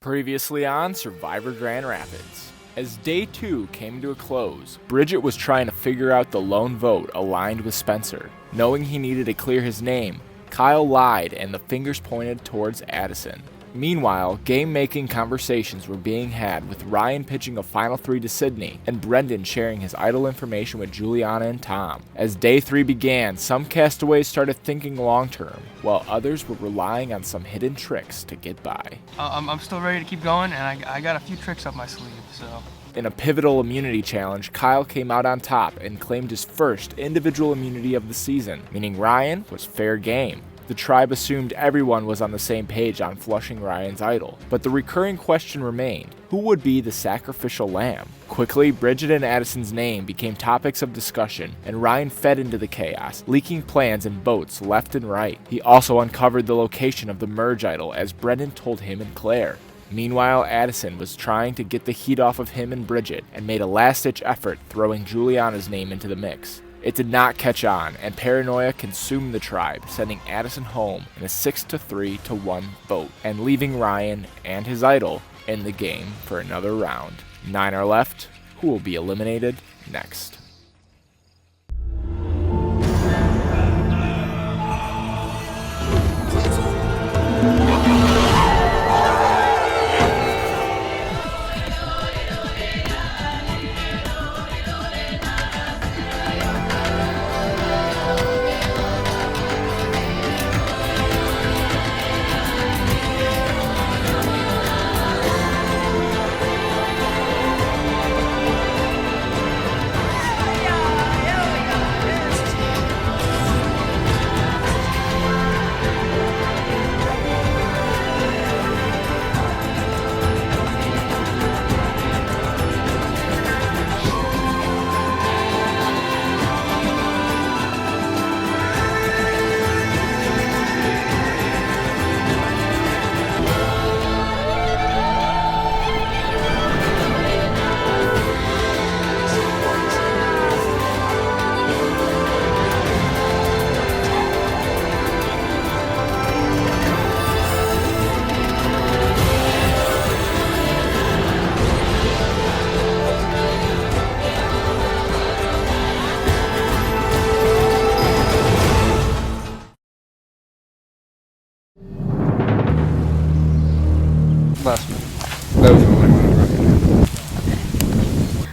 Previously on Survivor Grand Rapids. As day 2 came to a close, Bridget was trying to figure out the lone vote aligned with Spencer. Knowing he needed to clear his name, Kyle lied and the fingers pointed towards Addison. Meanwhile, game-making conversations were being had with Ryan pitching a final 3 to Sydney and Brendan sharing his idol information with Juliana and Tom. As day 3 began, some castaways started thinking long-term, while others were relying on some hidden tricks to get by. I'm still ready to keep going, and I got a few tricks up my sleeve, so. In a pivotal immunity challenge, Kyle came out on top and claimed his first individual immunity of the season, meaning Ryan was fair game. The tribe assumed everyone was on the same page on flushing Ryan's idol, but the recurring question remained, who would be the sacrificial lamb? Quickly, Bridget and Addison's name became topics of discussion, and Ryan fed into the chaos, leaking plans and votes left and right. He also uncovered the location of the merge idol as Brendan told him and Claire. Meanwhile, Addison was trying to get the heat off of him and Bridget, and made a last-ditch effort throwing Juliana's name into the mix. It did not catch on, and paranoia consumed the tribe, sending Addison home in a 6-3-1 vote, and leaving Ryan and his idol in the game for another round. 9 are left. Who will be eliminated next?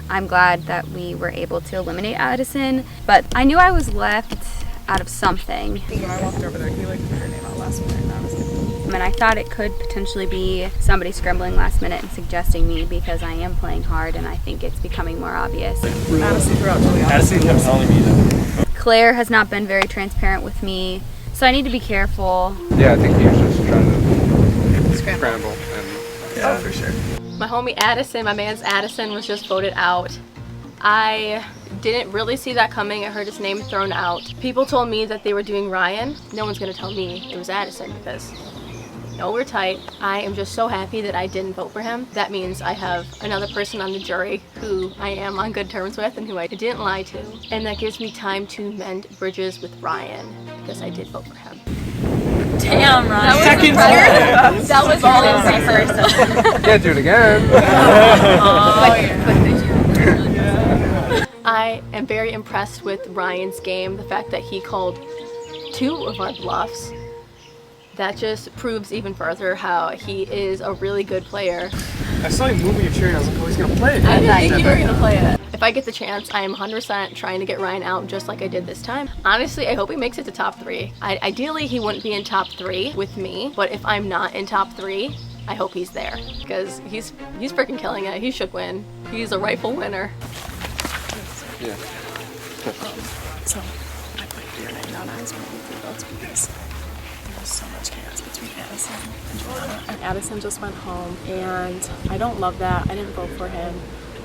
I'm glad that we were able to eliminate Addison, but I knew I was left out of something. When I walked over there, he like threw your name out last minute, and I was like, And I thought it could potentially be somebody scrambling last minute and suggesting me because I am playing hard and I think it's becoming more obvious. Addison threw out Juliana. Addison kept telling me that. Claire has not been very transparent with me, so I need to be careful. Yeah, I think he was just trying to scramble. Oh, for sure. My homie Addison, my man's Addison, was just voted out. I didn't really see that coming. I heard his name thrown out. People told me that they were doing Ryan. No one's gonna tell me it was Addison because no, we're tight. I am just so happy that I didn't vote for him. That means I have another person on the jury who I am on good terms with and who I didn't lie to. And that gives me time to mend bridges with Ryan because I did vote for him. Damn, Ryan. That was all my first. Can't do it again. I am very impressed with Ryan's game. The fact that he called 2 of our bluffs. That just proves even further how he is a really good player. I saw you moving your chair and I was like, oh, he's gonna play it. I didn't think you were gonna play it. If I get the chance, I am 100% trying to get Ryan out just like I did this time. Honestly, I hope he makes it to top 3. Ideally, he wouldn't be in top 3 with me, but if I'm not in top 3, I hope he's there because he's freaking killing it. He should win. He's a rightful winner. Yeah. So, I put your name down as one of the votes because there was so much chaos between Addison and Juliana. And Addison just went home, and I don't love that. I didn't vote for him.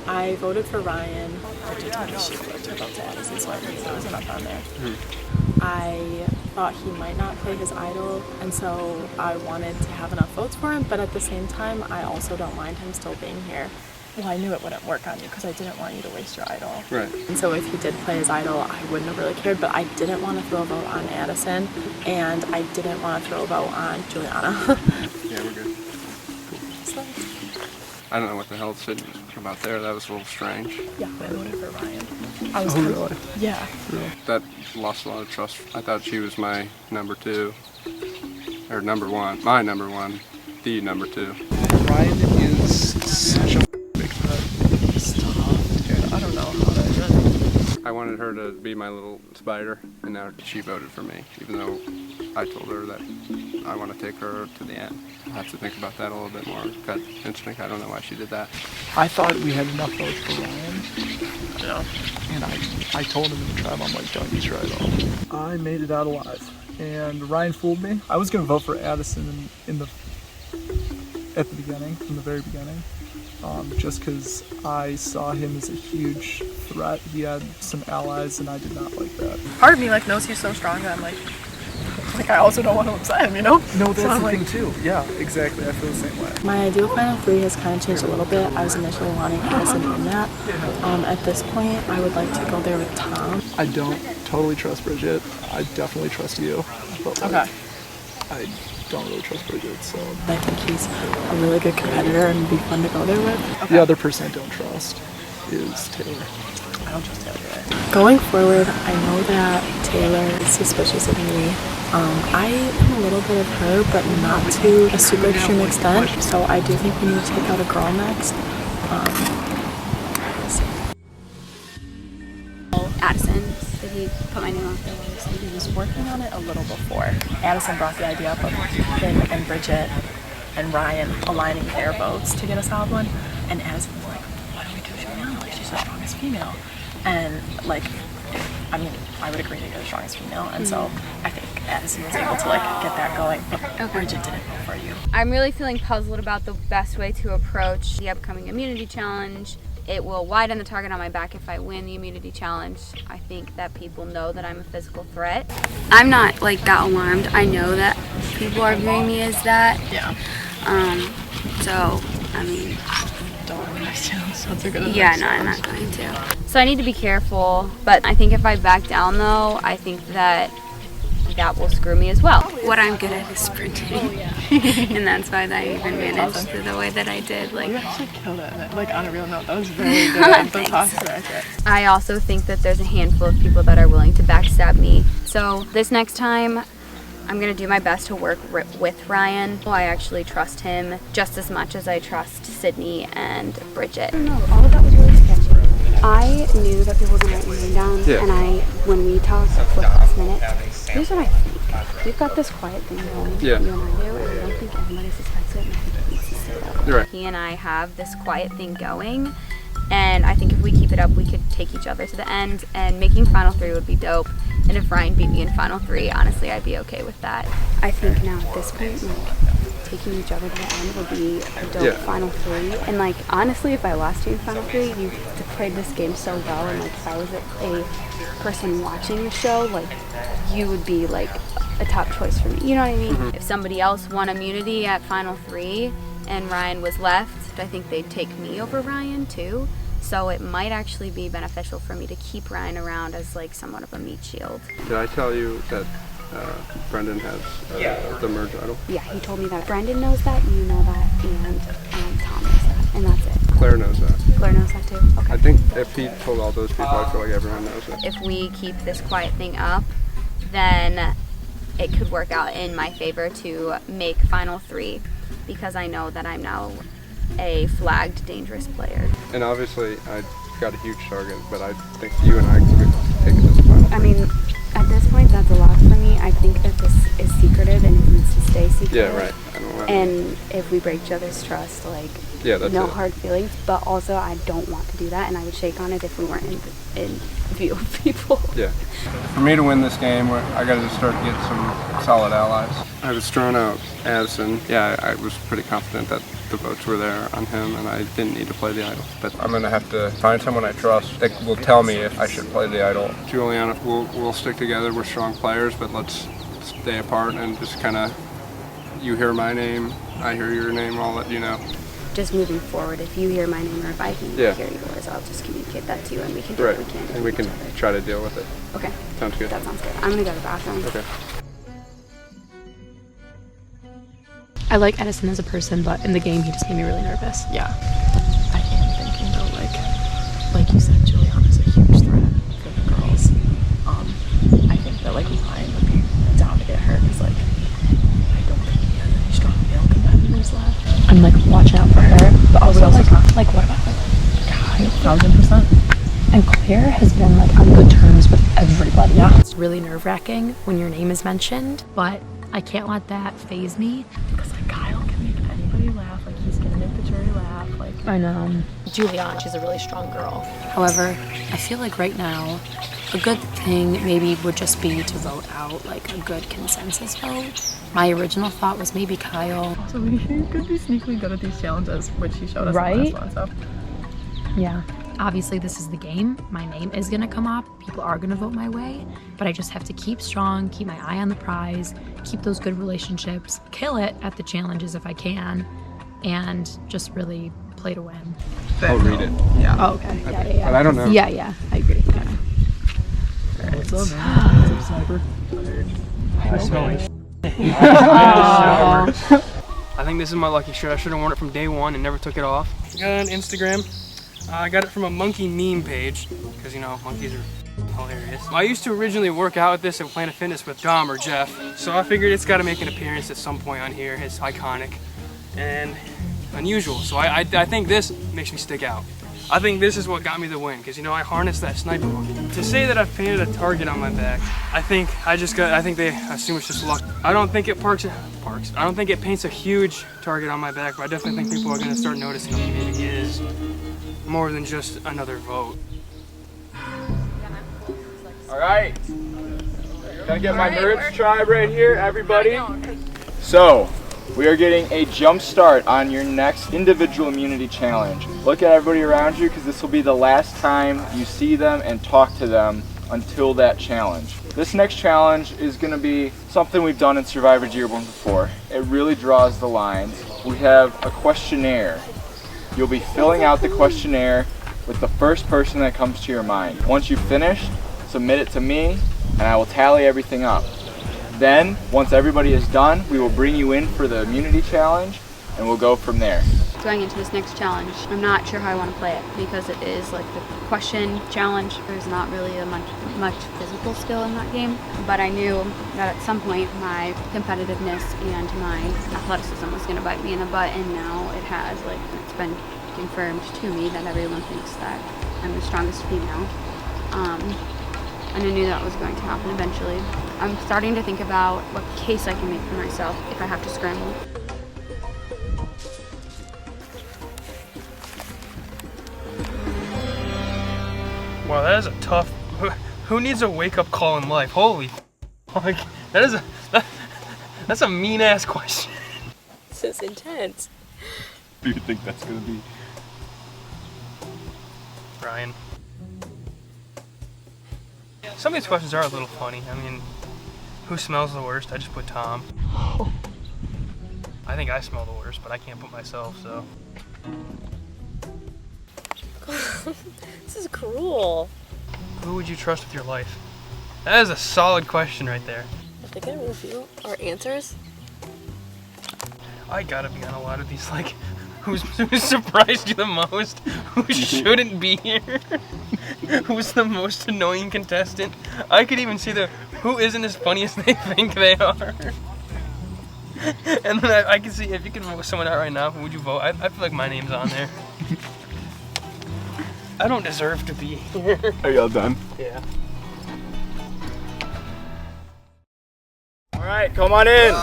I voted for Ryan. Bridget told me she flipped her vote to Addison, so I think there was enough on there. I thought he might not play his idol, and so I wanted to have enough votes for him, but at the same time, I also don't mind him still being here. Well, I knew it wouldn't work on you because I didn't want you to waste your idol. Right. And so if he did play his idol, I wouldn't have really cared, but I didn't want to throw a vote on Addison, and I didn't want to throw a vote on Juliana. Yeah, we're good. So I don't know what the hell it's about there. That was a little strange. Yeah, I voted for Ryan. I was really? Yeah. That lost a lot of trust. I thought she was my number 2. Or number 1. My number 1. The number 2. Ryan is such a big threat. Stop. I don't know how to. I wanted her to be my little spider, and now she voted for me, even though I told her that I want to take her to the end. I'll have to think about that a little bit more. Gut instinct, I don't know why she did that. I thought we had enough votes for Ryan. No. And I told him in the tribe, I'm like, don't you try it all. I made it out alive. And Ryan fooled me. I was going to vote for Addison at the beginning, from the very beginning. Just because I saw him as a huge threat. He had some allies, and I did not like that. Part of me like knows he's so strong that I'm like I also don't want to upset him, you know? No, that's So the thing too. Yeah, exactly. I feel the same way. My ideal final 3 has kind of changed a little bit. I was initially wanting Addison in that. At this point, I would like to go there with Tom. I don't totally trust Bridget. I definitely trust you. But like, I don't really trust Bridget, so. I think he's a really good competitor and would be fun to go there with. The other person I don't trust is Taylor. I don't trust Taylor either. Going forward, I know that Taylor is suspicious of me. I am a little bit of her, but not to a super extreme extent. So I do think we need to take out a girl next. Addison, did he put my name out there? He was working on it a little before. Addison brought the idea up of him and Bridget and Ryan aligning their votes to get a solid one. And Addison was like, why don't we do Juliana? Like, she's the strongest female. And like, I mean, I would agree to get the strongest female. And so I think Addison was able to like get that going. But Bridget didn't vote for you. I'm really feeling puzzled about the best way to approach the upcoming immunity challenge. It will widen the target on my back if I win the immunity challenge. I think that people know that I'm a physical threat. I'm not like that alarmed. I know that people are viewing me as that. Yeah. So, I mean, Don't really next challenge. That's a good advice. yeah, no, I'm not going to. So I need to be careful, but I think if I back down though, I think that will screw me as well. What I'm good at is sprinting, and that's why I even managed to the way that I did. Like, You actually killed it. Like, on a real note, that was very good. The toss is accurate. I also think that there's a handful of people that are willing to backstab me. So this next time, I'm gonna do my best to work with Ryan. I actually trust him just as much as I trust Sydney and Bridget. No, all of that was really sketchy. I knew that people were gonna write my name down, and when we talked for last minute, here's what I think. We've got this quiet thing going, you and I do, and I don't think everybody suspects it, and I think it needs to stay that way. You're right. He and I have this quiet thing going, and I think if we keep it up, we could take each other to the end, and making Final 3 would be dope. And if Ryan beat me in Final 3, honestly, I'd be okay with that. I think now at this point, like, taking each other to the end would be a dope Final 3. And like, honestly, if I lost you in Final 3, you played this game so well, and like, if I was a person watching the show, like, you would be like a top choice for me. You know what I mean? If somebody else won immunity at Final 3 and Ryan was left, I think they'd take me over Ryan too. So it might actually be beneficial for me to keep Ryan around as like somewhat of a meat shield. Did I tell you that Brendan has the merge idol? Yeah, he told me that. Brendan knows that, you know that, and Tom knows that, and that's it. Claire knows that. Claire knows that too? Okay. I think if he told all those people, I feel like everyone knows it. If we keep this quiet thing up, then it could work out in my favor to make Final 3, because I know that I'm now a flagged dangerous player. And obviously, I got a huge target, but I think you and I could take it to the final. I mean, at this point, that's a lot for me. I think that this is secretive and it needs to stay secretive. Yeah, right. I don't know. And if we break each other's trust, like, that's no it. hard feelings. But also, I don't want to do that, and I would shake on it if we weren't in view of people. Yeah. For me to win this game, I got to start to get some solid allies. I was throwing out Addison. Yeah, I was pretty confident that the votes were there on him, and I didn't need to play the idol. But I'm going to have to find someone I trust that will tell me if I should play the idol. Juliana, we'll stick together. We're strong players, but let's stay apart and just kind of, you hear my name, I hear your name, I'll let you know. Just moving forward, if you hear my name or if I can Yeah. hear yours, I'll just communicate that to you, and we can do Right, what we can to and we help can each other. try to deal with it. Okay. Sounds good. That sounds good. I'm gonna go to the bathroom. Okay. I like Edison as a person, but in the game, he just made me really nervous. Yeah. I am thinking though, like you said, Juliana's a huge threat for the girls. I think that like Ryan would be down to get her because like I don't think he has any strong male competitors left. I'm like watching out for her, but also like what about Kyle? 1000%. And Claire has been like on good terms with everybody. Yeah. It's really nerve-wracking when your name is mentioned, but I can't let that faze me. Because like Kyle can make anybody laugh. Like he's gonna make the jury laugh. Like I know. Juliana, she's a really strong girl. However, I feel like right now, a good thing maybe would just be to vote out like a good consensus vote. My original thought was maybe Kyle. also we could be sneakily good at these challenges, which he showed us in the last one. So Yeah. Obviously, this is the game. My name is gonna come up. People are gonna vote my way, but I just have to keep strong, keep my eye on the prize, keep those good relationships, kill it at the challenges if I can, and just really play to win. I'll read it. Yeah. Oh, okay. Yeah. But I don't know. Yeah, I agree. Yeah. What's up, man? What's up, sniper? I smell like I think this is my lucky shirt. I should have worn it from day one and never took it off. I got it on Instagram. I got it from a monkey meme page because, you know, monkeys are hilarious. I used to originally work out with this at Planet Fitness with Dom or Jeff, so I figured it's got to make an appearance at some point on here. It's iconic and unusual, so I think this makes me stick out. I think this is what got me the win because, you know, I harnessed that sniper monkey. To say that I've painted a target on my back, I think they assume it's just luck. I don't think it I don't think it paints a huge target on my back, but I definitely think people are going to start noticing that maybe he is more than just another vote. All right. Can I get my merch tribe right here, everybody? So, we are getting a jump start on your next individual immunity challenge. Look at everybody around you because this will be the last time you see them and talk to them until that challenge. This next challenge is going to be something we've done in Survivor Dearborn before. It really draws the lines. We have a questionnaire. You'll be filling out the questionnaire with the first person that comes to your mind. Once you've finished, submit it to me and I will tally everything up. Then, once everybody is done, we will bring you in for the immunity challenge and we'll go from there. Going into this next challenge, I'm not sure how I want to play it because it is like the question challenge. There's not really much physical skill in that game, but I knew that at some point my competitiveness and my athleticism was going to bite me in the butt, and now it has. Like, it's been confirmed to me that everyone thinks that I'm the strongest female, and I knew that was going to happen eventually. I'm starting to think about what case I can make for myself if I have to scramble. Wow, that is a tough. Who needs a wake-up call in life? Holy, like that's a mean-ass question. This is intense. Who do you think that's gonna be? Ryan. Some of these questions are a little funny. I mean, who smells the worst? I just put Tom. I think I smell the worst, but I can't put myself, so. This is cruel. Who would you trust with your life? That is a solid question right there. Are they gonna reveal our answers? I gotta be on a lot of these, like, who's surprised you the most? Who shouldn't be here? Who's the most annoying contestant? I could even see who isn't as funny as they think they are. And then I can see, if you could vote someone out right now, who would you vote? I feel like my name's on there. I don't deserve to be here. Are y'all done? Yeah. All right, come on in.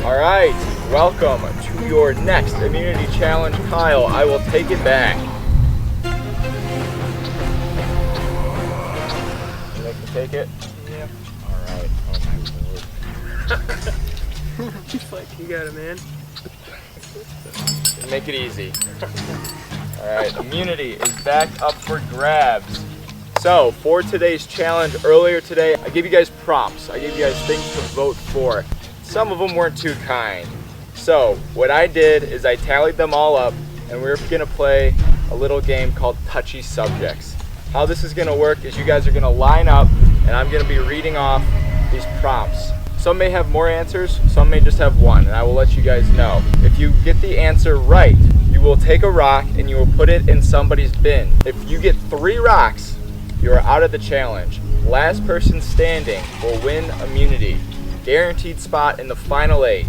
All right, welcome to your next immunity challenge, Kyle. I will take it back. You like to take it? Yeah. All right. Oh my lord. He's like, you got it, man. Make it easy. All right, immunity is back up for grabs. So for today's challenge, earlier today, I gave you guys prompts. I gave you guys things to vote for. Some of them weren't too kind. So what I did is I tallied them all up, and we're gonna play a little game called Touchy Subjects. How this is gonna work is you guys are gonna line up, and I'm gonna be reading off these prompts. Some may have more answers, some may just have one, and I will let you guys know. If you get the answer right, you will take a rock and you will put it in somebody's bin. If you get 3 rocks, you are out of the challenge. Last person standing will win immunity. Guaranteed spot in the final 8.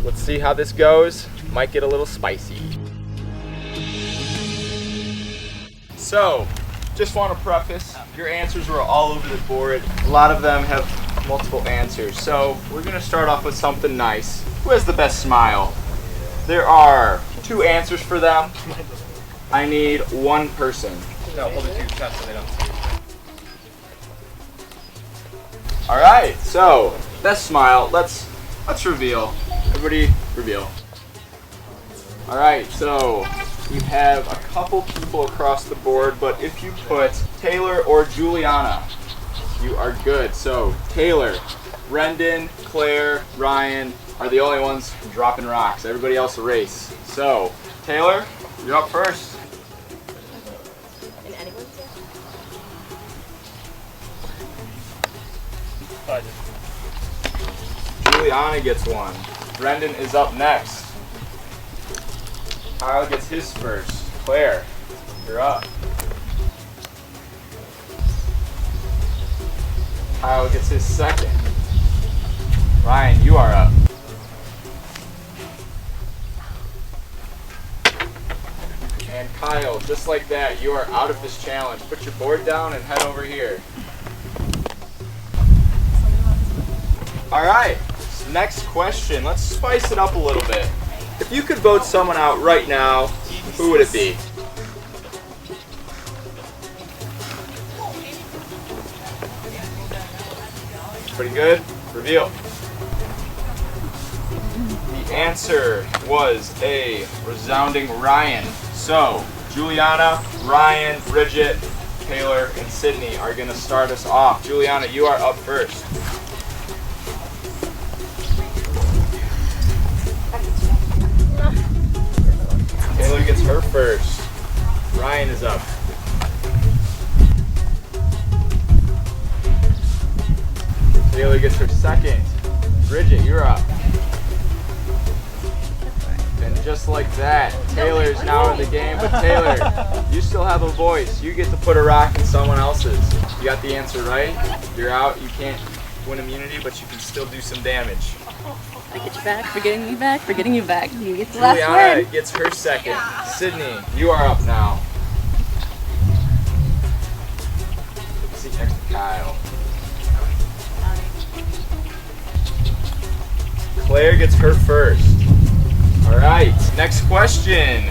Let's see how this goes. Might get a little spicy. So, just want to preface, your answers were all over the board. A lot of them have multiple answers. So, we're going to start off with something nice. Who has the best smile? There are 2 answers for them. I need 1 person. No, hold it to your chest so they don't see it. Alright, so, best smile. Let's reveal. Everybody reveal. Alright, so you have a couple people across the board, but if you put Taylor or Juliana, you are good. So Taylor, Brendan, Claire, Ryan are the only ones dropping rocks. Everybody else erase. So Taylor, you're up first. And anyone's Juliana gets 1. Brendan is up next. Kyle gets his first. Claire, you're up. Kyle gets his second. Ryan, you are up. And Kyle, just like that, you are out of this challenge. Put your board down and head over here. All right, next question. Let's spice it up a little bit. If you could vote someone out right now, who would it be? Pretty good. Reveal. The answer was a resounding Ryan. So, Juliana, Ryan, Bridget, Taylor, and Sydney are going to start us off. Juliana, you are up first. Taylor gets her first. Ryan is up. Taylor gets her second. Bridget, you're up. And just like that, Taylor's now in the game. But Taylor, you still have a voice. You get to put a rock in someone else's. You got the answer right. You're out. You can't win immunity, but you can still do some damage. I get you back for getting me back, for getting you back. You get the last Juliana word. gets her second. Sydney, you are up now. Sit next to Kyle. Claire gets her first. All right, next question.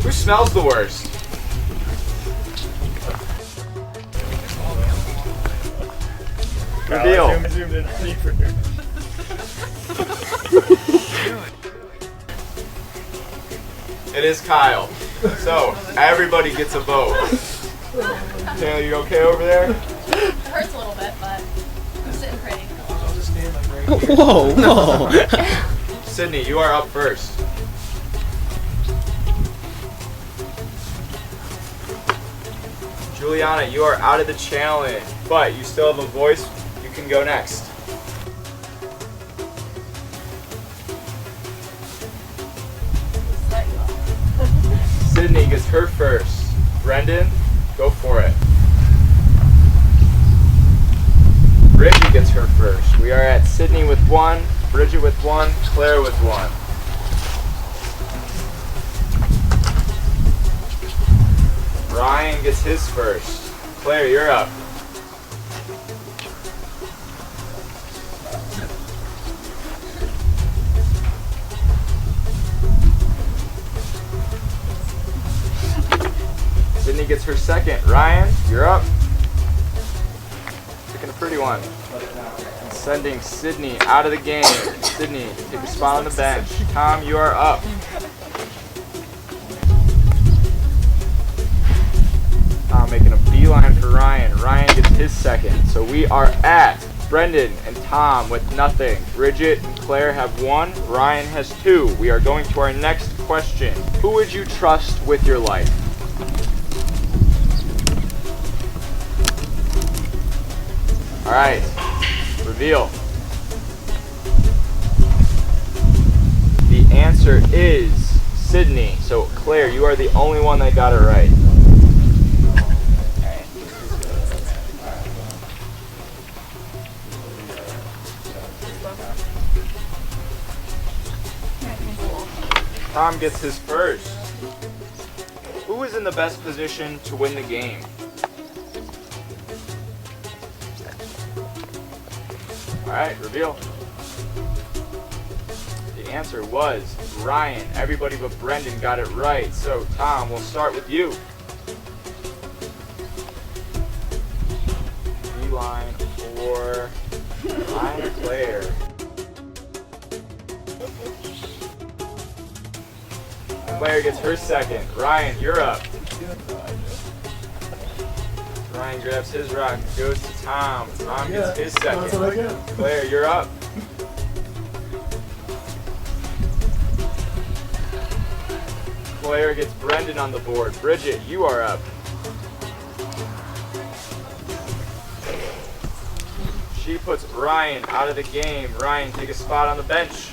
Who smells the worst? Reveal. It is Kyle. So, everybody gets a vote. Taylor, you okay over there? It hurts a little bit, but I'm sitting pretty. Whoa, whoa. Sydney, you are up first. Juliana, you are out of the challenge, but you still have a voice. You can go next. Sydney gets her first. Brendan, go for it. Bridget gets her first. We are at Sydney with 1, Bridget with 1, Claire with 1. Ryan gets his first. Claire, you're up. Sydney gets her second. Ryan, you're up. Picking a pretty one. And sending Sydney out of the game. Sydney, take a spot on the bench. Tom, you are up. Tom making a beeline for Ryan. Ryan gets his second. So we are at Brendan and Tom with nothing. Bridget and Claire have 1. Ryan has 2. We are going to our next question. Who would you trust with your life? All right, reveal. The answer is Sydney. So Claire, you are the only one that got it right. Tom gets his first. Who is in the best position to win the game? All right, reveal. The answer was Ryan. Everybody but Brendan got it right. So Tom, we'll start with you. Line for Ryan or Claire? Claire gets her second. Ryan, you're up. Ryan grabs his rock and goes to Tom. Tom gets his second. Claire, you're up. Claire gets Brendan on the board. Bridget, you are up. She puts Ryan out of the game. Ryan, take a spot on the bench.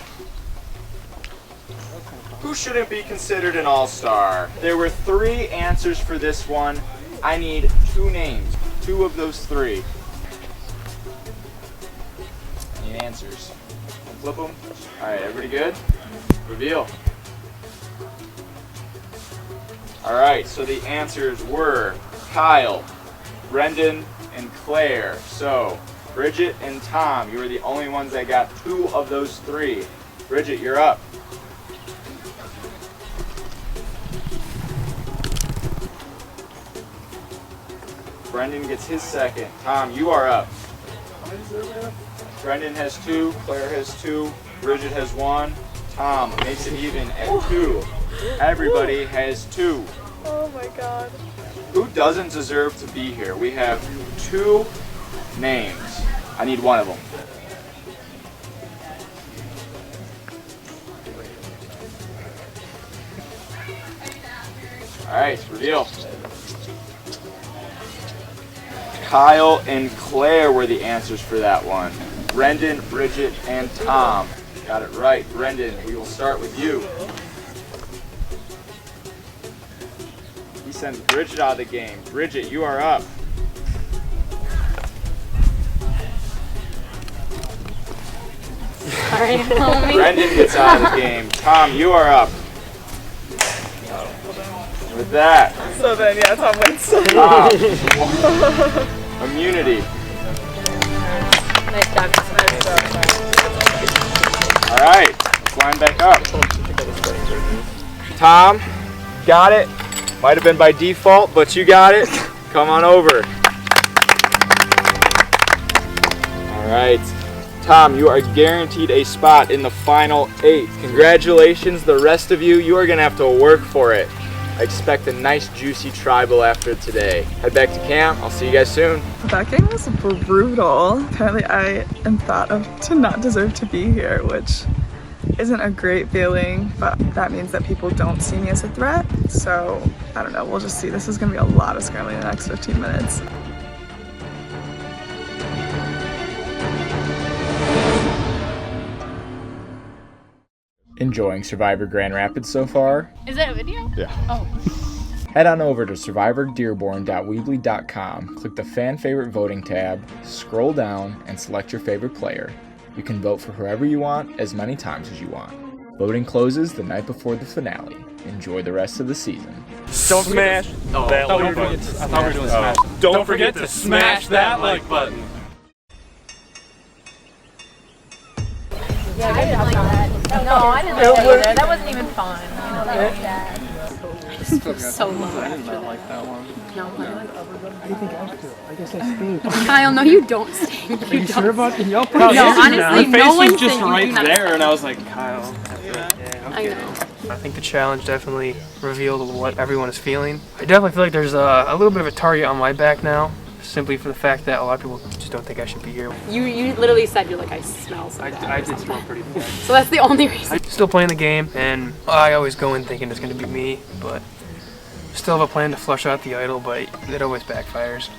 Who shouldn't be considered an all-star? There were 3 answers for this one. I need 2 names. 2 of those 3. Need answers. Flip them. All right, everybody good? Reveal. All right, so the answers were Kyle, Brendan, and Claire. So Bridget and Tom, you were the only ones that got 2 of those 3. Bridget, you're up. Brendan gets his second. Tom, you are up. Brendan has 2, Claire has 2, Bridget has 1. Tom makes it even at 2. Everybody has 2. Oh my god. Who doesn't deserve to be here? We have 2 names. I need 1 of them. All right, reveal. Kyle and Claire were the answers for that one. Brendan, Bridget, and Tom got it right. Brendan, we will start with you. He sends Bridget out of the game. Bridget, you are up. Sorry, homie. Brendan gets out of the game. Tom, you are up. With that, So then, yeah, Tom wins. Tom. Immunity. Nice job. All right, let's line back up. Tom, got it. Might have been by default, but you got it. Come on over. All right. Tom, you are guaranteed a spot in the final 8. Congratulations, the rest of you. You are going to have to work for it. I expect a nice juicy tribal after today. Head back to camp. I'll see you guys soon. That game was brutal. Apparently I am thought of to not deserve to be here, which isn't a great feeling, but that means that people don't see me as a threat. So I don't know, we'll just see. This is gonna be a lot of scrambling in the next 15 minutes. Enjoying Survivor Grand Rapids so far? Is that a video? Yeah. Oh. Head on over to survivordearborn.weebly.com, click the fan favorite voting tab, scroll down, and select your favorite player. You can vote for whoever you want as many times as you want. Voting closes the night before the finale. Enjoy the rest of the season. Don't smash that like button. I thought we were doing smash. Don't forget to smash that like button. Yeah, I didn't like that. No, I didn't like that either. That wasn't even fun. You know, that was bad. So low. I did not like that one. No, How do you think I feel? I guess I stink. Kyle, no, you don't stink. Are you sure about it? Y'all No, honestly, no one was just said you right do not there, stink. and I was like, Kyle. Yeah, I know. I think the challenge definitely revealed what everyone is feeling. I definitely feel like there's a little bit of a target on my back now, simply for the fact that a lot of people just don't think I should be here. You literally said you're like, I smell so bad. I did smell pretty bad. So that's the only reason. I'm still playing the game, and I always go in thinking it's going to be me, but still have a plan to flush out the idol, but it always backfires.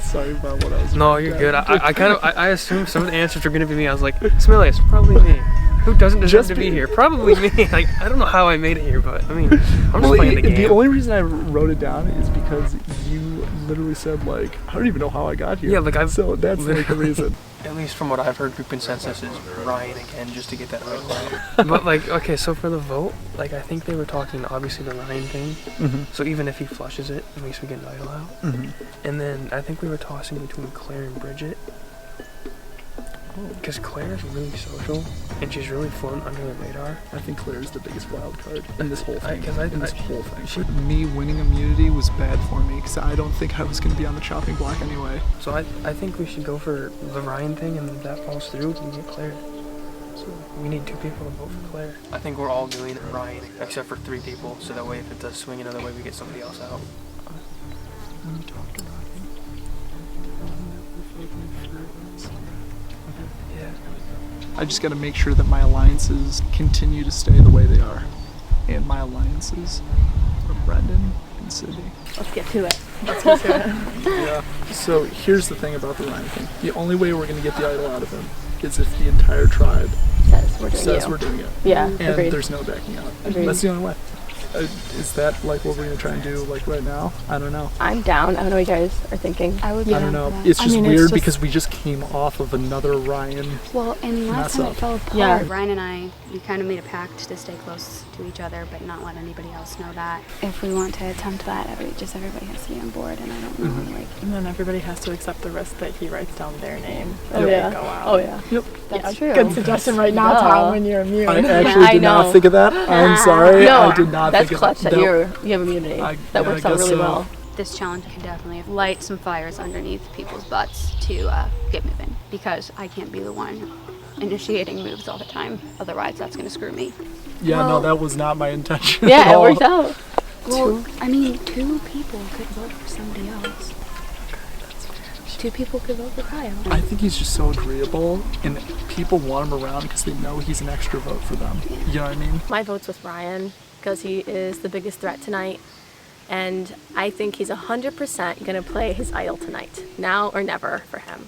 Sorry about what I was. No, you're good. I assumed some of the answers were going to be me. I was like, Smillius, probably me. Who doesn't deserve to be here? Probably me. Like, I don't know how I made it here, but I mean, I'm just playing the game. The only reason I wrote it down is because you literally said, like, I don't even know how I got here. Yeah, like so that's like the reason. At least from what I've heard, group consensus is Ryan again, just to get that idol out. But like, okay, so for the vote, like I think they were talking obviously the Ryan thing. So even if he flushes it, at least we get an idol out. And then I think we were tossing between Claire and Bridget. Because Claire is really social, and she's really flown under the radar. I think Claire is the biggest wild card in this whole thing. Whole thing. Me winning immunity was bad for me, because I don't think I was going to be on the chopping block anyway. So I think we should go for the Ryan thing, and if that falls through, we can get Claire. So we need 2 people to vote for Claire. I think we're all doing Ryan, except for 3 people, so that way if it does swing another way, we get somebody else out. When you talk to Ryan, I just got to make sure that my alliances continue to stay the way they are. And my alliances are Brendan and Sydney. Let's get to it. Yeah. So here's the thing about the Ryan thing. The only way we're going to get the idol out of him is if the entire tribe says we're doing it. Yeah, and agreed. There's no backing out. Agreed. That's the only way. Is that like what we're going to try and do like right now? I don't know. I'm down. I don't know what you guys are thinking. I would. I don't know. It's just weird because we just came off of another Ryan. Well, and last time it fell apart. Yeah. Ryan and I, we kind of made a pact to stay close to each other, but not let anybody else know that. If we want to attempt that, everybody has to be on board, and I don't know, like. And then everybody has to accept the risk that he writes down their name. Oh yeah. Go out. Oh yeah. Yep. That's true. Good suggestion right now, Tom, when you're immune. I actually did not think of that. I'm sorry. No, I did not that's think clutch of that that. you have immunity. That works I out guess really so. well. This challenge could definitely light some fires underneath people's butts to get moving, because I can't be the one initiating moves all the time. Otherwise, that's going to screw me. Yeah, no, that was not my intention. Yeah, at it all. worked out. Well, I mean, 2 people could vote for somebody else. 2 people could vote for Kyle. I think he's just so agreeable, and people want him around because they know he's an extra vote for them. You know what I mean? My vote's with Ryan because he is the biggest threat tonight, and I think he's 100% gonna play his idol tonight, now or never for him.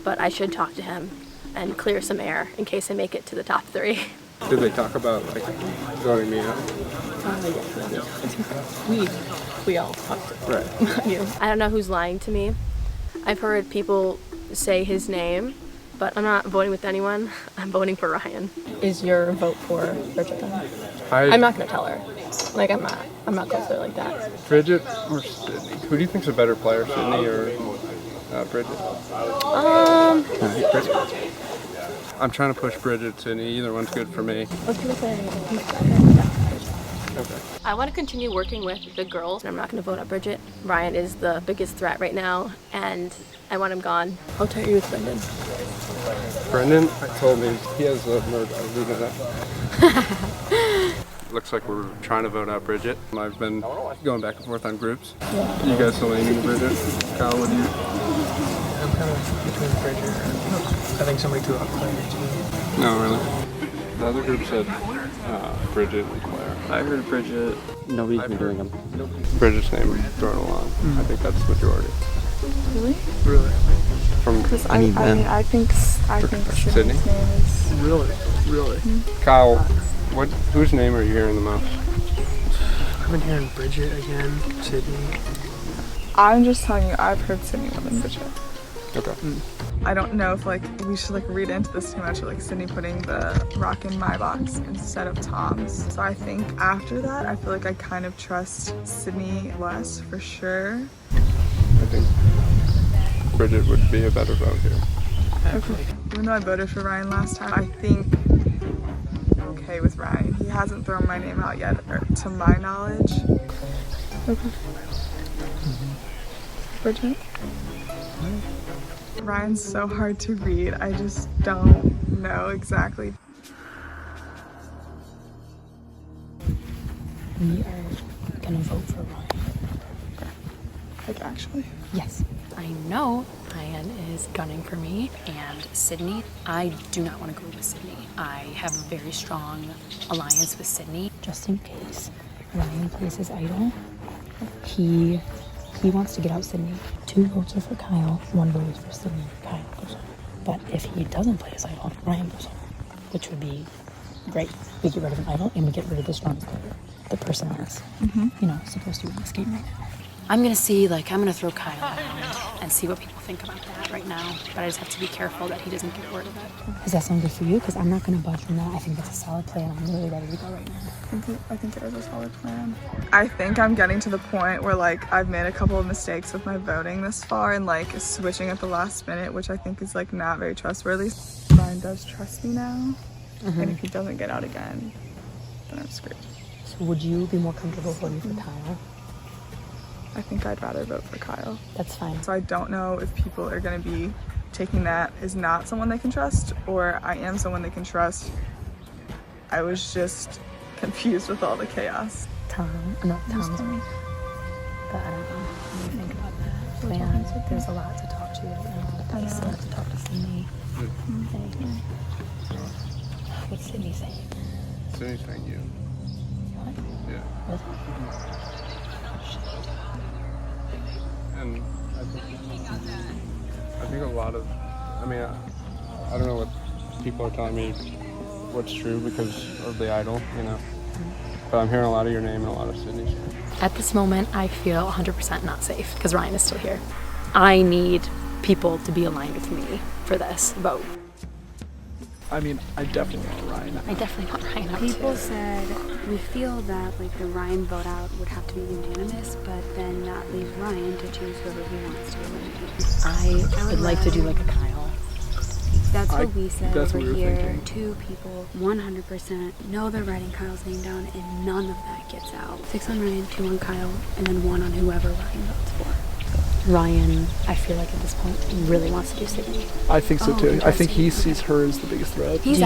But I should talk to him and clear some air in case I make it to the top 3. Did they talk about like voting me out? We all talked to Right. you. I don't know who's lying to me. I've heard people say his name, but I'm not voting with anyone. I'm voting for Ryan. Is your vote for Bridget then? I'm not gonna tell her. Like I'm not close to her like that. Bridget or Sydney? Who do you think's a better player, Sydney or Bridget? Bridget. I'm trying to push Bridget, Sydney. Either one's good for me. Let's do Okay. I want to continue working with the girls, and I'm not going to vote on Bridget. Ryan is the biggest threat right now, and I want him gone. How tight are you with Brendan? Brendan, I told me he has a murder. You know that. Looks like we're trying to vote out Bridget. I've been going back and forth on groups. Yeah. You guys still leaning Bridget? Kyle, what do you? I'm kind of between Bridget and I think somebody too out Claire. No, really. The other group said Bridget and Claire. I heard Bridget. Nobody's been doing them. Bridget's name thrown along. I think that's the majority. Really? Really? Because I think Sydney's Sydney's name is Really? Kyle, whose name are you hearing the most? I've been hearing Bridget again, Sydney. I'm just telling you, I've heard Sydney more than Bridget. Okay. I don't know if we should read into this too much, or Sydney putting the rock in my box instead of Tom's. So I think after that, I feel like I kind of trust Sydney less for sure. I think Bridget would be a better vote here. Okay. Even though I voted for Ryan last time, I think I'm okay with Ryan. He hasn't thrown my name out yet, or to my knowledge. Okay. Bridget? Ryan's so hard to read. I just don't know exactly. We are gonna vote for Ryan. Like, actually? Yes. I know Ryan is gunning for me, and Sydney, I do not want to go with Sydney. I have a very strong alliance with Sydney. Just in case Ryan plays his idol, he wants to get out Sydney. 2 votes are for Kyle, 1 vote is for Sydney. Kyle goes home. But if he doesn't play his idol, Ryan goes home, which would be great. We get rid of an idol and we get rid of the strongest player. The person that's, supposed to be in this game right now. I'm gonna throw Kyle around and see what people think about that right now. But I just have to be careful that he doesn't get word of it. Does that sound good for you? Because I'm not gonna budge from that. I think that's a solid plan. I'm really ready to go right now. I think it is a solid plan. I think I'm getting to the point where like I've made a couple of mistakes with my voting this far and like switching at the last minute, which I think is like not very trustworthy. Ryan does trust me now, and if he doesn't get out again, then I'm screwed. So would you be more comfortable voting for Kyle? I think I'd rather vote for Kyle. That's fine. So I don't know if people are going to be taking that as not someone they can trust, or I am someone they can trust. I was just confused with all the chaos. Tom's me. But I don't know. What do you think about that? Man, there's a lot to talk to right now. I still have to talk to Sydney. What's Sydney saying? Sydney's saying you. What? Yeah. And I think a lot of, I don't know what people are telling me what's true because of the idol, but I'm hearing a lot of your name and a lot of Sydney's name. At this moment, I feel 100% not safe because Ryan is still here. I need people to be aligned with me for this vote. I definitely want Ryan. I definitely want Ryan out People too. said we feel that like the Ryan vote out would have to be unanimous, but then not leave Ryan to choose whoever he wants to eliminate. I would like to do like a Kyle. That's what we said that's over what we were here. thinking. 2 people, 100% know they're writing Kyle's name down, and none of that gets out. 6 on Ryan, 2 on Kyle, and then 1 on whoever Ryan votes for. Ryan, I feel like at this point, really wants to do Sydney. I think so too. I think he interesting. sees her as the biggest threat. He's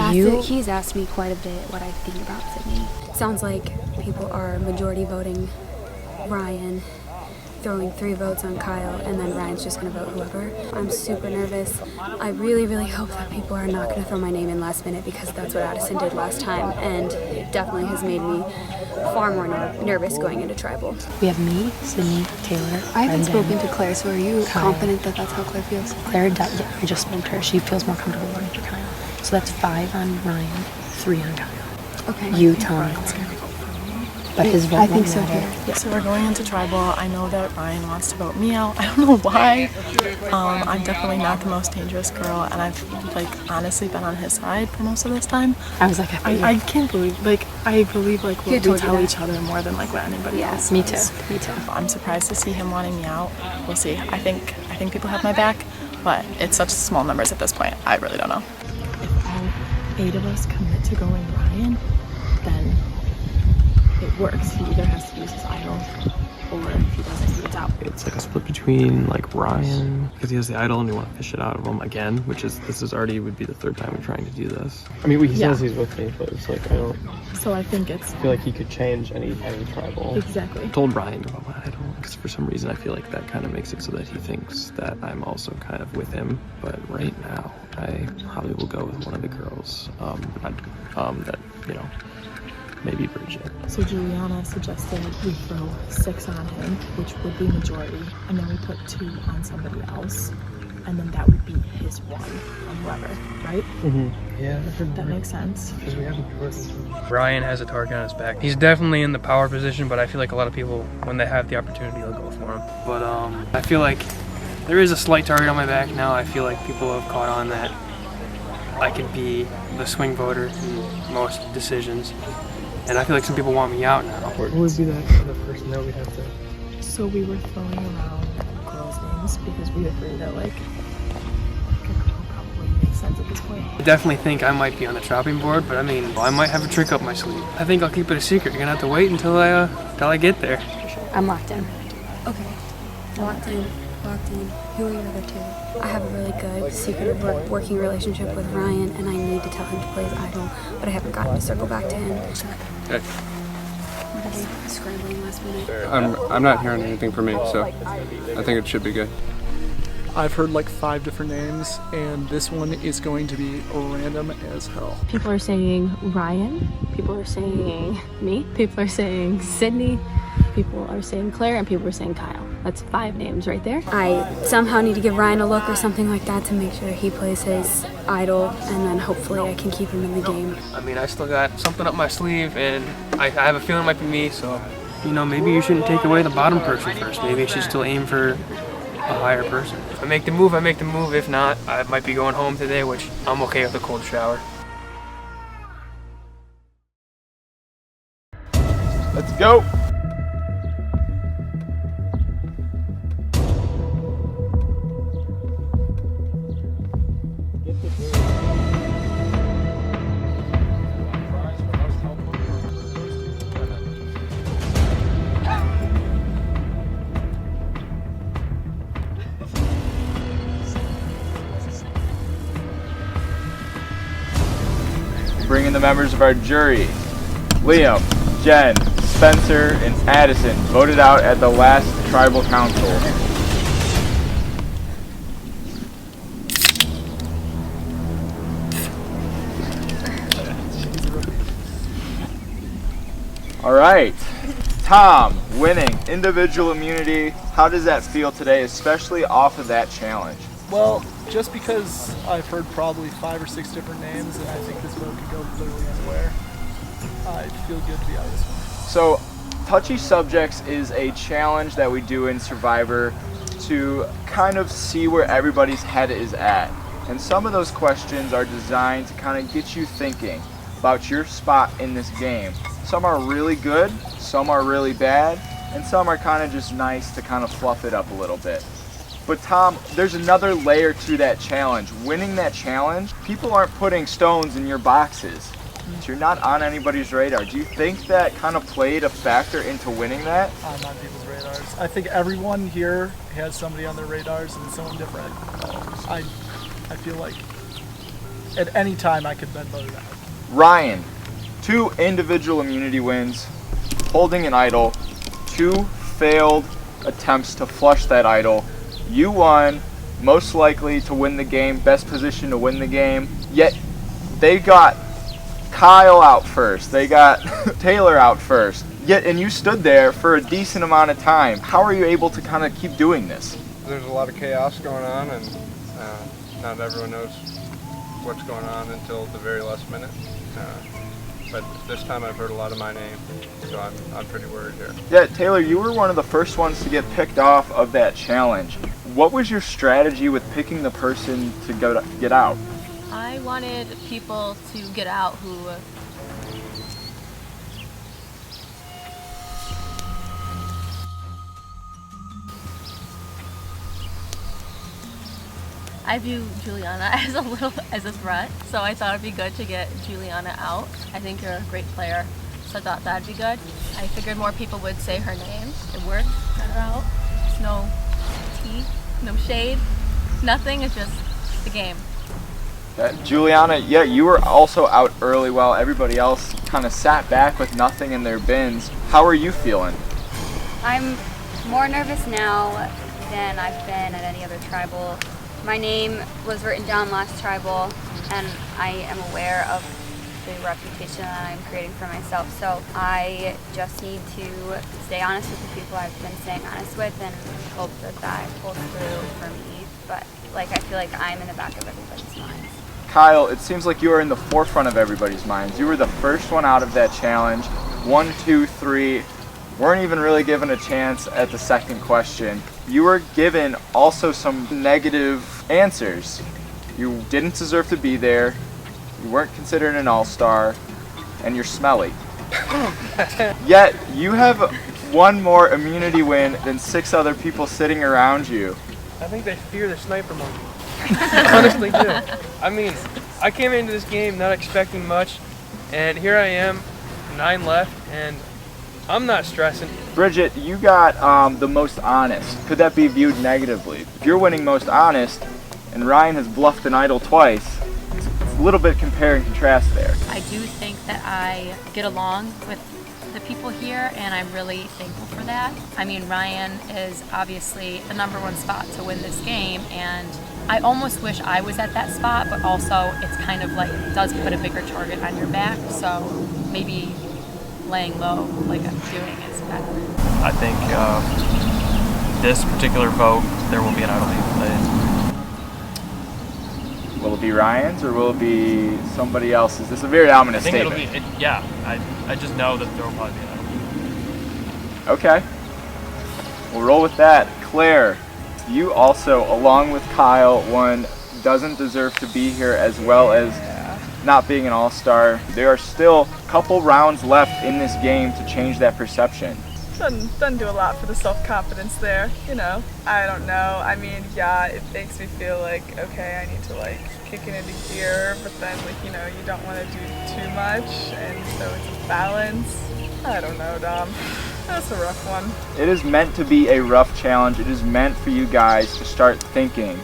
asked me quite a bit what I think about Sydney. Sounds like people are majority voting Ryan, throwing 3 votes on Kyle, and then Ryan's just gonna vote whoever. I'm super nervous. I really, really hope that people are not gonna throw my name in last minute because that's what Addison did last time, and it definitely has made me far more nervous going into tribal. We have me, Sydney, Taylor. I haven't spoken to Claire, so are you confident that that's how Claire feels? Claire, I just spoke to her. She feels more comfortable voting for Kyle. So that's 5 on Ryan, 3 on Kyle. Okay. You, Tom, but his vote I think won't so matter. too. So we're going into tribal. I know that Ryan wants to vote me out. I don't know why. I'm definitely not the most dangerous girl, and I've honestly been on his side for most of this time. I was like, I can't believe I believe we tell each other more than what anybody else. Me too. does. Me too. I'm surprised to see him wanting me out. We'll see. I think people have my back, but it's such small numbers at this point. I really don't know. If all 8 of us commit to going Ryan, then it works. He either has to use his idol, or if he doesn't, he gets out. It's like a split between like Ryan, because he has the idol and we want to fish it out of him again, would be the 3rd time we're trying to do this. He says he's with me, but it's like So I think I feel like he could change any tribal. Exactly. I told Ryan about my idol because for some reason I feel like that kind of makes it so that he thinks that I'm also kind of with him. But right now, I probably will go with one of the girls. Maybe Bridget. So Juliana suggested we throw 6 on him, which would be majority, and then we put 2 on somebody else, and then that would be his 1 on whoever, right? Yeah, That makes sense. Because we have majority. Ryan has a target on his back. He's definitely in the power position, but I feel like a lot of people, when they have the opportunity, they'll go for him. But I feel like there is a slight target on my back now. I feel like people have caught on that I could be the swing voter in most decisions. And I feel like some people want me out now. What would be the person that we'd have to... So we were throwing around girls' names because we agreed that it probably makes sense at this point. I definitely think I might be on the chopping board, but I might have a trick up my sleeve. I think I'll keep it a secret. You're gonna have to wait until I get there. I'm locked in. Okay. Locked in. Who are your other 2? I have a really good secret working relationship with Ryan, and I need to tell him to play his idol, but I haven't gotten to circle back to him. Okay. What are they scrambling last minute? I'm not hearing anything from me, so I think it should be good. I've heard like 5 different names, and this one is going to be random as hell. People are saying Ryan. People are saying me. People are saying Sydney. People are saying Claire, and people are saying Kyle. That's 5 names right there. I somehow need to give Ryan a look or something like that to make sure he plays his idol, and then hopefully I can keep him in the game. I mean, I still got something up my sleeve, and I have a feeling it might be me, so, you know, maybe you shouldn't take away the bottom person first. Maybe you should still aim for a higher person. If I make the move, I make the move. If not, I might be going home today, which I'm okay with a cold shower. Let's go. Bringing the members of our jury. Liam, Jen, Spencer, and Addison voted out at the last tribal council. All right, Tom, winning individual immunity. How does that feel today, especially off of that challenge? Well, just because I've heard probably 5 or 6 different names, and I think this vote could go literally anywhere, I feel good to be out of this one. So, Touchy Subjects is a challenge that we do in Survivor to kind of see where everybody's head is at. And some of those questions are designed to kind of get you thinking about your spot in this game. Some are really good, some are really bad, and some are kind of just nice to kind of fluff it up a little bit. But Tom, there's another layer to that challenge. Winning that challenge, people aren't putting stones in your boxes. So you're not on anybody's radar. Do you think that kind of played a factor into winning that? I'm on people's radars. I think everyone here has somebody on their radars, and it's someone different. I feel like at any time I could have been voted out. Ryan, 2 individual immunity wins, holding an idol, 2 failed attempts to flush that idol. You won, most likely to win the game, best position to win the game, yet they got Kyle out first, they got Taylor out first, yet and you stood there for a decent amount of time. How are you able to kind of keep doing this? There's a lot of chaos going on, and not everyone knows what's going on until the very last minute. But this time I've heard a lot of my name, so I'm pretty worried here. Yeah, Taylor, you were one of the first ones to get picked off of that challenge. What was your strategy with picking the person to get out? I wanted people to get out who I view Juliana as a threat, so I thought it'd be good to get Juliana out. I think you're a great player, so I thought that'd be good. I figured more people would say her name. It worked. Got her out. There's no tea, no shade, nothing. It's just the game. Juliana, yeah, you were also out early while everybody else kind of sat back with nothing in their bins. How are you feeling? I'm more nervous now than I've been at any other tribal. My name was written down last tribal, and I am aware of the reputation that I'm creating for myself. So I just need to stay honest with the people I've been staying honest with and hope that that pulls through for me. But like, I feel like I'm in the back of everybody's minds. Kyle, it seems like you are in the forefront of everybody's minds. You were the first one out of that challenge. 1, 2, 3. Weren't even really given a chance at the second question. You were given also some negative answers. You didn't deserve to be there. You weren't considered an all-star, and you're smelly. Yet, you have one more immunity win than 6 other people sitting around you. I think they fear the sniper monkey. I honestly do. I mean, I came into this game not expecting much, and here I am, 9 left, and I'm not stressing. Bridget, you got the most honest. Could that be viewed negatively? If you're winning most honest, and Ryan has bluffed an idol twice, it's a little bit compare and contrast there. I do think that I get along with the people here, and I'm really thankful for that. I mean, Ryan is obviously the #1 spot to win this game, and I almost wish I was at that spot, but also it's kind of like it does put a bigger target on your back, so maybe laying low like I'm doing is better. I think this particular vote, there will be an idol being played. Will it be Ryan's or will it be somebody else's? This is a very ominous statement. It'll be, I just know that there will probably be an idol. Okay. We'll roll with that. Claire, you also, along with Kyle, one doesn't deserve to be here, as well as not being an all-star. There are still a couple rounds left in this game to change that perception. Doesn't do a lot for the self-confidence there, you know. I don't know. I mean, yeah, it makes me feel like, okay, I need to like kick it into gear, but then like, you know, you don't want to do too much, and so it's a balance. I don't know, Dom. That's a rough one. It is meant to be a rough challenge. It is meant for you guys to start thinking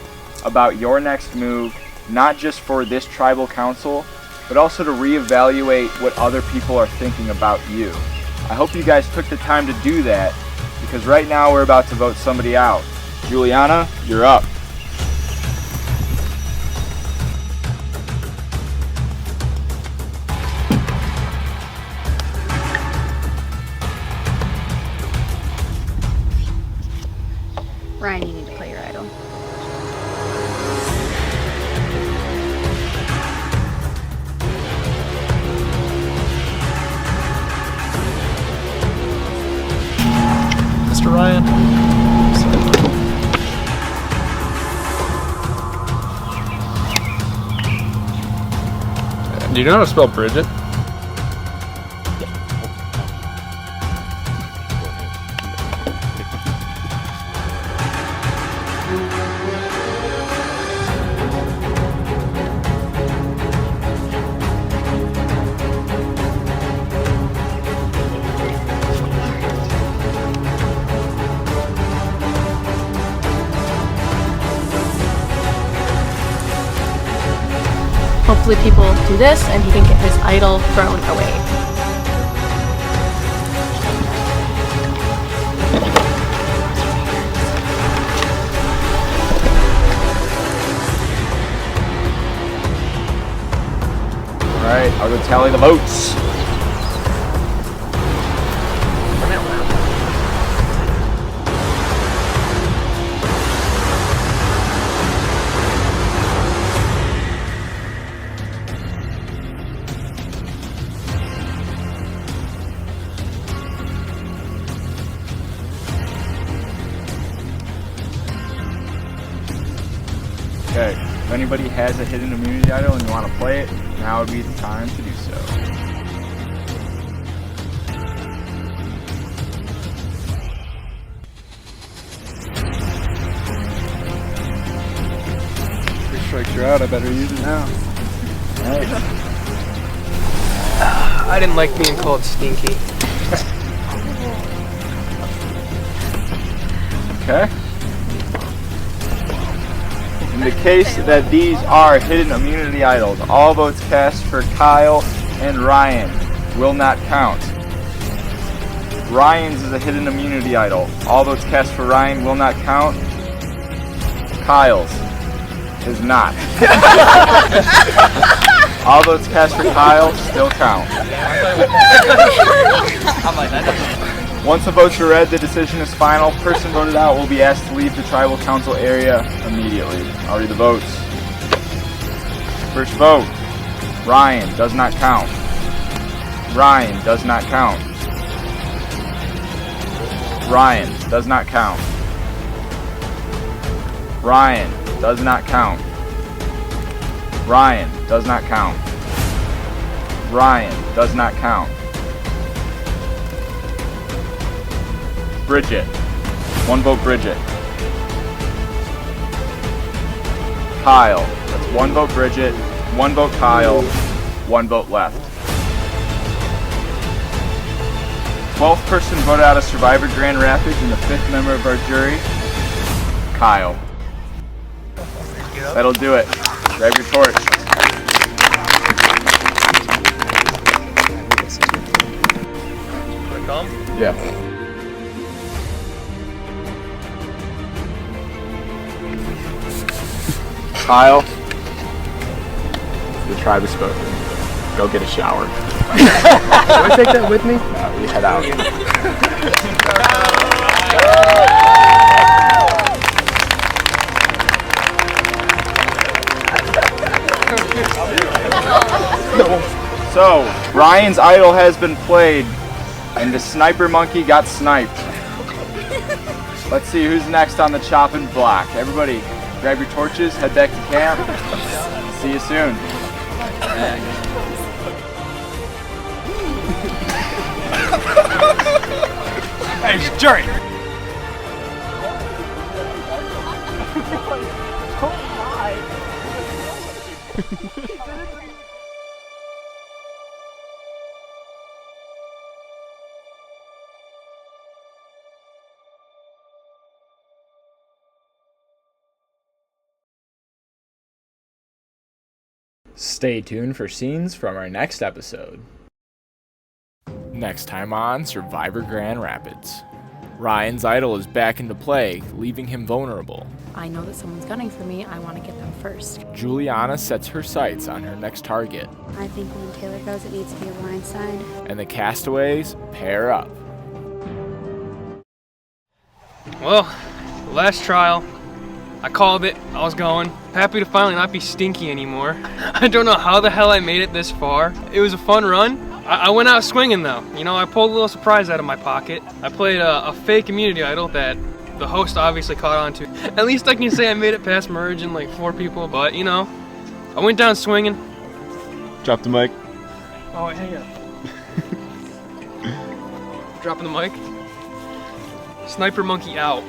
about your next move, not just for this tribal council, but also to reevaluate what other people are thinking about you. I hope you guys took the time to do that, because right now we're about to vote somebody out. Juliana, you're up. Ryan, you need to play your idol. Mr. Ryan. Do you know how to spell Bridget? Hopefully people do this and he can get his idol thrown away. Alright, I'll go tally the votes. Okay, if anybody has a hidden immunity idol and you want to play it, now would be the time to do so. Three strikes you're out, I better use it now. Alright. I didn't like being called stinky. Okay. In the case that these are hidden immunity idols, all votes cast for Kyle and Ryan will not count. Ryan's is a hidden immunity idol. All votes cast for Ryan will not count. Kyle's is not. All votes cast for Kyle still count. Once the votes are read, the decision is final. Person voted out will be asked to leave the tribal council area immediately. I'll read the votes. First vote, Ryan does not count. Ryan does not count. Ryan does not count. Ryan does not count. Ryan does not count. Ryan does not count. Bridget. One vote Bridget. Kyle. That's one vote Bridget, one vote Kyle, one vote left. 12th person voted out of Survivor Grand Rapids and the 5th member of our jury, Kyle. That'll do it. Grab your torch. come? Yeah. Kyle, the tribe has spoken. Go get a shower. Do I take that with me? No, we head out. So, Ryan's idol has been played, and the sniper monkey got sniped. Let's see who's next on the chopping block. Everybody, grab your torches, head back to camp. See you soon. Hey, Jerry! Stay tuned for scenes from our next episode. Next time on Survivor Grand Rapids. Ryan's idol is back into play, leaving him vulnerable. I know that someone's gunning for me. I want to get them first. Juliana sets her sights on her next target. I think when Taylor goes, it needs to be a blind side. And the castaways pair up. Well, last trial. I called it. I was going. Happy to finally not be stinky anymore. I don't know how the hell I made it this far. It was a fun run. I went out swinging though. You know, I pulled a little surprise out of my pocket. I played a fake immunity idol that the host obviously caught on to. At least I can say I made it past merge and like 4 people, but you know, I went down swinging. Drop the mic. Oh, wait, hang on. Dropping the mic. Sniper monkey out.